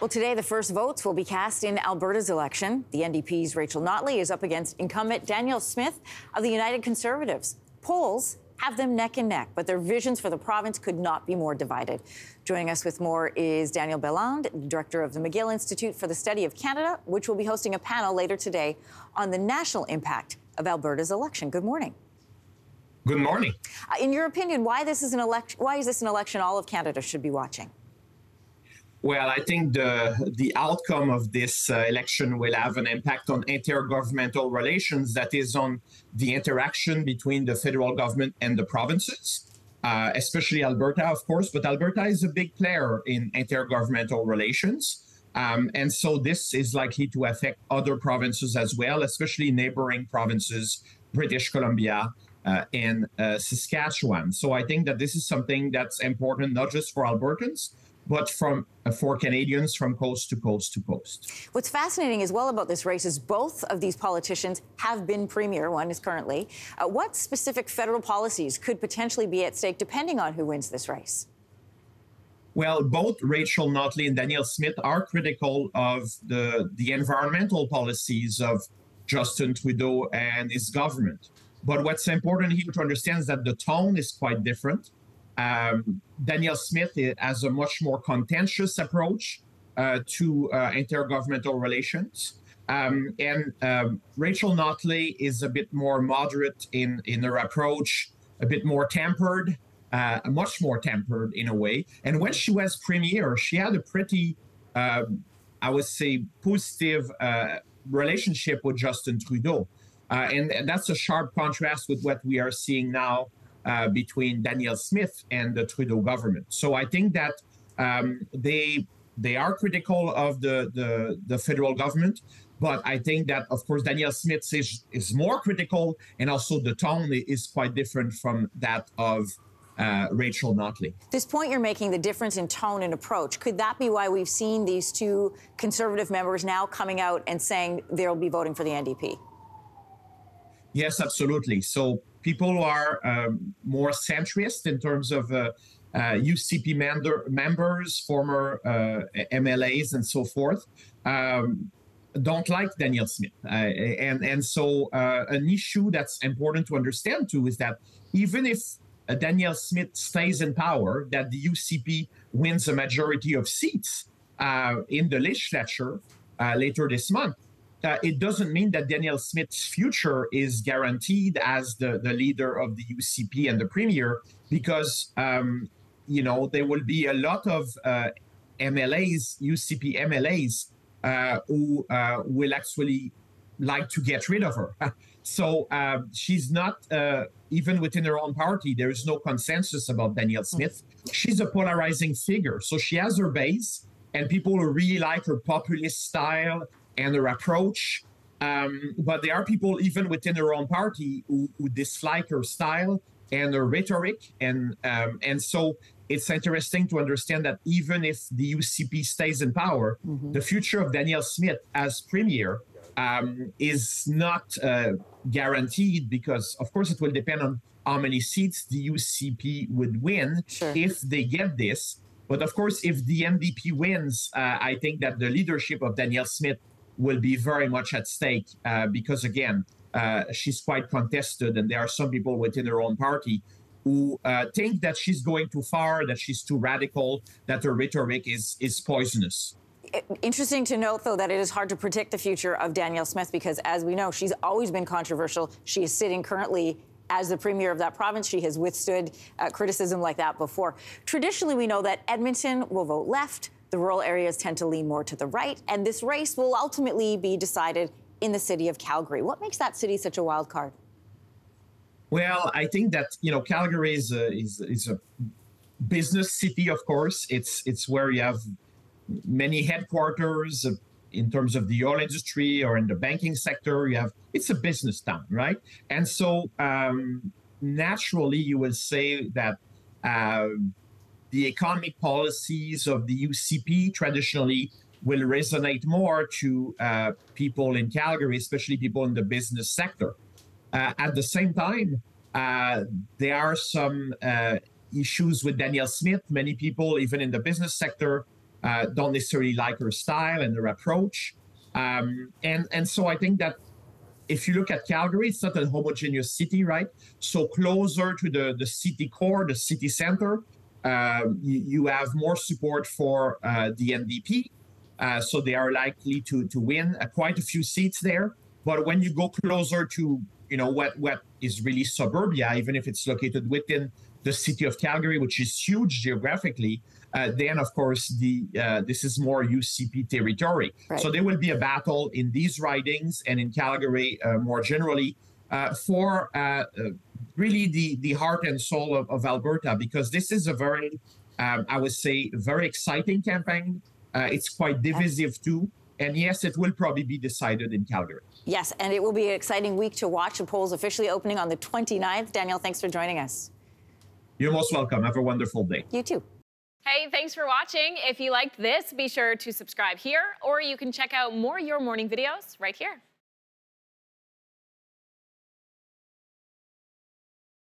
Well, today the first votes will be cast in Alberta's election. The NDP's Rachel Notley is up against incumbent Danielle Smiths of the United Conservatives. Polls have them neck and neck, but their visions for the province could not be more divided. Joining us with more is Danielle Belland, director of the McGill Institute for the Study of Canada, which will be hosting a panel later today on the national impact of Alberta's election. Good morning. Good morning. In your opinion, why is this an election all of Canada should be watching? Well, I think the outcome of this election will have an impact on intergovernmental relations, that is on the interaction between the federal government and the provinces, especially Alberta, of course, but Alberta is a big player in intergovernmental relations. And so this is likely to affect other provinces as well, especially neighboring provinces, British Columbia and Saskatchewan. So I think that this is something that's important, not just for Albertans, but for Canadians from coast to coast to coast. What's fascinating as well about this race is both of these politicians have been premier. One is currently. What specific federal policies could potentially be at stake depending on who wins this race? Well, both Rachel Notley and Danielle Smiths are critical of the environmental policies of Justin Trudeau and his government. But what's important here to understand is that the tone is quite different. Danielle Smiths has a much more contentious approach to intergovernmental relations. Rachel Notley is a bit more moderate in her approach, a bit more tempered, much more tempered in a way. And when she was premier, she had a pretty, I would say, positive relationship with Justin Trudeau. And that's a sharp contrast with what we are seeing now between Danielle Smiths and the Trudeau government. So I think that they are critical of the federal government, but I think that, of course, Danielle Smiths is more critical, and also the tone is quite different from that of Rachel Notley. This point you're making, the difference in tone and approach, could that be why we've seen these two Conservative members now coming out and saying they'll be voting for the NDP? Yes, absolutely. So people who are more centrist in terms of UCP members, former MLAs and so forth, don't like Danielle Smiths. And so an issue that's important to understand too is that even if Danielle Smiths stays in power, that the UCP wins a majority of seats in the legislature later this month, it doesn't mean that Danielle Smiths' future is guaranteed as the leader of the UCP and the premier, because, there will be a lot of MLAs, UCP MLAs, who will actually like to get rid of her. So she's not, even within her own party, there is no consensus about Danielle Smiths. She's a polarizing figure. So she has her base, and people who really like her populist style and her approach. But there are people even within her own party who dislike her style and her rhetoric. And so it's interesting to understand that even if the UCP stays in power, the future of Danielle Smiths as premier is not guaranteed, because, of course, it will depend on how many seats the UCP would win if they get this. But, of course, if the NDP wins, I think that the leadership of Danielle Smiths will be very much at stake because, again, she's quite contested, and there are some people within her own party who think that she's going too far, that she's too radical, that her rhetoric is poisonous. Interesting to note, though, that it is hard to predict the future of Danielle Smiths because, as we know, she's always been controversial. She is sitting currently as the premier of that province. She has withstood criticism like that before. Traditionally, we know that Edmonton will vote left. The rural areas tend to lean more to the right, and this race will ultimately be decided in the city of Calgary. What makes that city such a wild card? Well, I think that, Calgary is a business city, of course. It's where you have many headquarters in terms of the oil industry or in the banking sector. It's a business town, right? And so naturally, you will say that the economic policies of the UCP traditionally will resonate more to people in Calgary, especially people in the business sector. At the same time, there are some issues with Danielle Smiths. Many people, even in the business sector, don't necessarily like her style and her approach. And so I think that if you look at Calgary, it's not a homogeneous city, right? So closer to the city core, the city center, you have more support for the NDP. So they are likely to win quite a few seats there. But when you go closer to, what is really suburbia, even if it's located within the city of Calgary, which is huge geographically, then of course this is more UCP territory. Right. So there will be a battle in these ridings and in Calgary more generally for really the heart and soul of Alberta, because this is a very, I would say, very exciting campaign. It's quite divisive too. And yes, it will probably be decided in Calgary. Yes, and it will be an exciting week to watch. The polls officially opening on the 29th. Danielle, thanks for joining us. You're most welcome. Have a wonderful day. You too. Hey, thanks for watching. If you liked this, be sure to subscribe here, or you can check out more Your Morning videos right here.